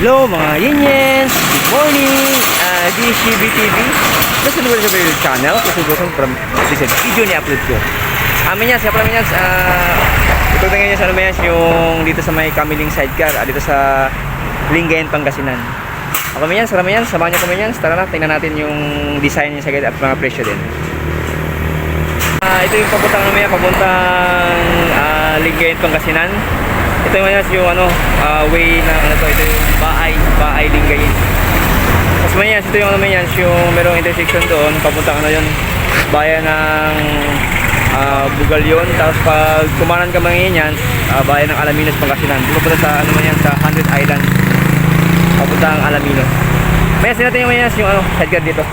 Hello mga Yinyens! Good morning! This is CBTV. This is the video channel. Kasubukan from this video ni upload ko. Siya pala Minyans. Ito na ngayon sa Minyans yung dito sa may Kamiling sidecar. Dito sa Lingayen, Pangasinan. Ako Minyans, samahan niyo ko Minyans. Tara na, tingnan natin yung design niya sa at mga presyo din. Ito yung papuntang Lingayen, Pangasinan. Ito yung way na ito yung bahay Lingayen. Tapos Minyans, ito yung yung merong intersection doon, papuntang yun, bayan ng Bugal yun. Tapos pag kumanan ka Minyans, bayan ng Alaminos, Pangasinan. Dito pa sa sa 100 Island, papuntang Alaminos. Minyans, natin yung sidecar dito.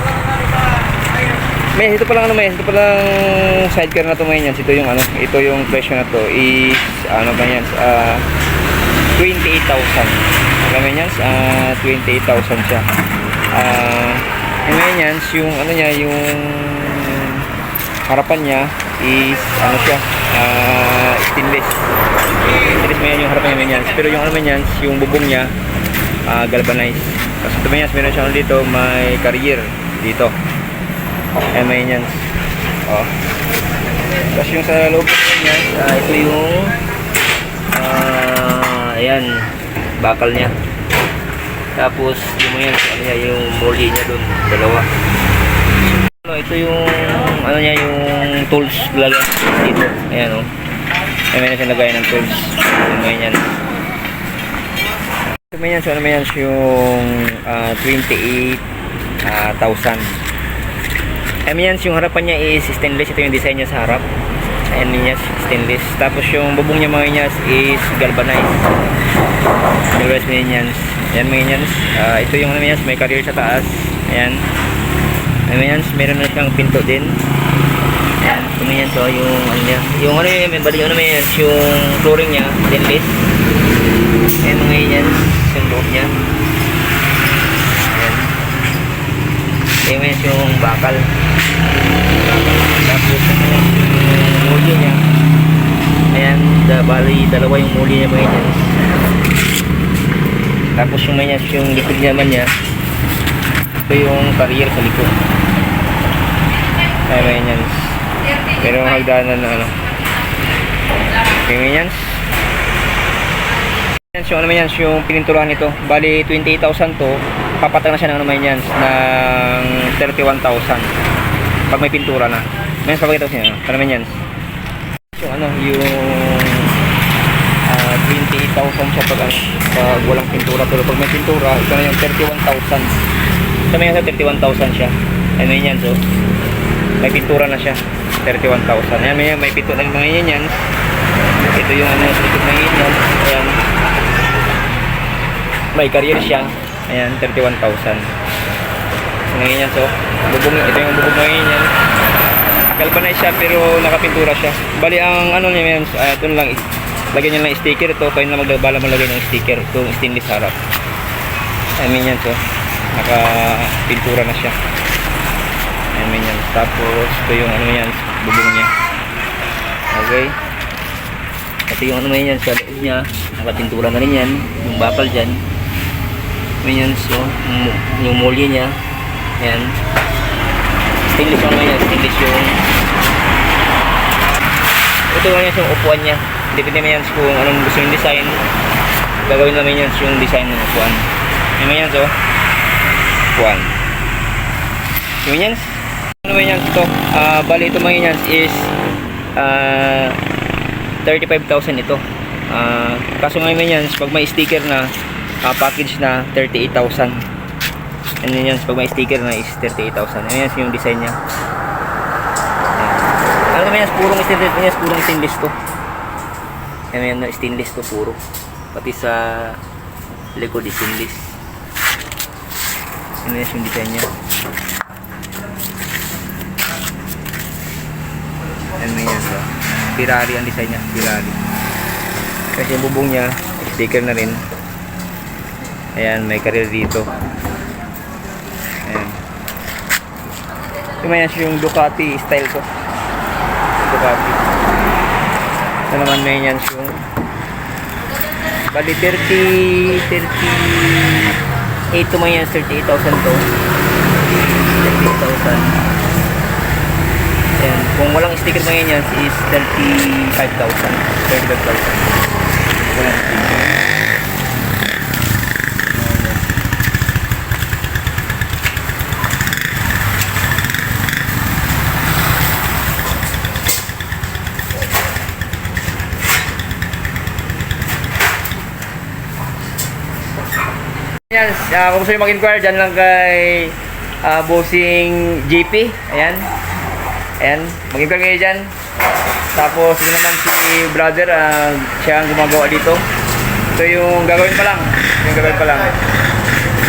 Ito pa lang ito pa lang sidecar na to ngayon. Ito yung presyo na to is 28,000. Ngayon 28,000 siya. Ngayon yung yung harapan niya is stainless. Stainless ngayon yung harapan niya. Pero yung yung bubong niya galvanized. Tapos ito meron siya dito, may carrier dito. Ayan. Tapos yung sa loob niya, ito yung ayan, bakal niya. Tapos yung molly niya doon, dalawa. Ito yung yung tools lagay dito. Ayan Ayan siya lagay ng tools. Ayan. Yung 28,000. Ayan yung harapan niya is stainless. Ito yung design niya sa harap. Ayan niya stainless. Tapos yung bubong niya mga niya is galvanized. Galvanized niya. Ayan ito yung may carrier sa taas. Ayan. Ayan meron na siyang pinto din. Ayan. Ayan so yung yung yung flooring niya stainless. Ayan mga yan yung loob niya. Ayan yung bakal. Tapos yung muli niya. Ayan, bali dalawa yung muli niya mga yan. Tapos yung yung likod naman niya. Ito yung carrier sa likod. Ayan yan. Pero hagdanan na Ayan yan. Yung pininturahan nito. Bali 28,000 to. Papatang na siya ng ng 31,000 pag may pintura na. Mas papakita ko siya. Yung yung 28,000 siya pag walang pintura. Pero pag may pintura, ito na yung 31,000. Sa 31,000 siya. So may pintura na siya. 31,000. Ayan, may pintura ng mga yan. Ito yung sa likod ng yan. Ayan. May carrier siya. Ayan, 31,000. Ngayon so, ito yung bubong ngayon yan. Galvanized siya pero nakapintura siya. Bali ang niya ito lang, lagyan niya lang sticker ito. Kayo na maglabala malagay ng sticker. Ito stainless harap. Ayan yan so, nakapintura na siya. Ayan yan. Tapos ito yung bubong niya. Okay. Ito yung yan sa loob niya. Nakapintura na rin yan. Yung bakal dyan. Ayan so, yung molly niya. Ayan. Stainless stainless yung ito yung upuan niya. Depende naman kung anong gusto yung design. Gagawin namin yung design ng upuan. Ayan so, upuan. Ayan ito. Bali ito mga is 35,000 ito. Kaso ngayon pag may sticker na package na 38,000. And then pag may sticker na is 38,000. Ayan yung design niya. Ayan. Purong stainless to. Ayan stainless to puro. Pati sa likod is stainless. Ayan yung design niya. Ayan so. Ferrari ang design niya. Ferrari. Kasi yung bubong niya sticker na rin. Ayan, may carrier dito. Ayan. Yung Ducati style ko. Ducati. Ito naman may yung Bali 38 to mga yan, 38,000 to. 38,000. Ayan, kung walang sticker mga yan is 35,000. 35,000. Walang sticker. Yan, kung gusto nyo mag-inquire, dyan lang kay Bossing JP. Ayan. Ayan, mag-inquire kayo dyan. Tapos, ito naman si brother, siya ang gumagawa dito. Ito yung gagawin pa lang. Yung gagawin pa lang.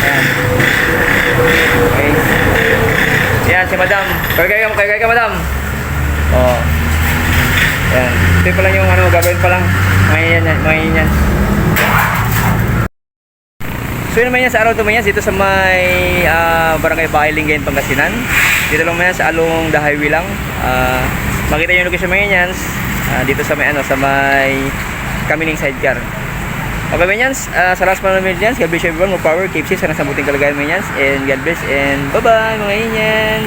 Ayan. Okay. Ayan, si madam. Kagay ka, madam. Oh. Ayan. Ito pa lang yung gagawin pa lang. Mga yan. So yun naman yan sa araw ito man dito sa may Barangay Bahay Lingayen, Pangasinan. Dito lang man yan sa along the highway lang. Makita nyo yung location man yan dito sa may sa may Kamining Sidecar. Okay man yan, sa last man naman yan, God bless everyone, more power, keep safe, sana sa buting kalagayan man yan, and God bless, and bye bye mga yan.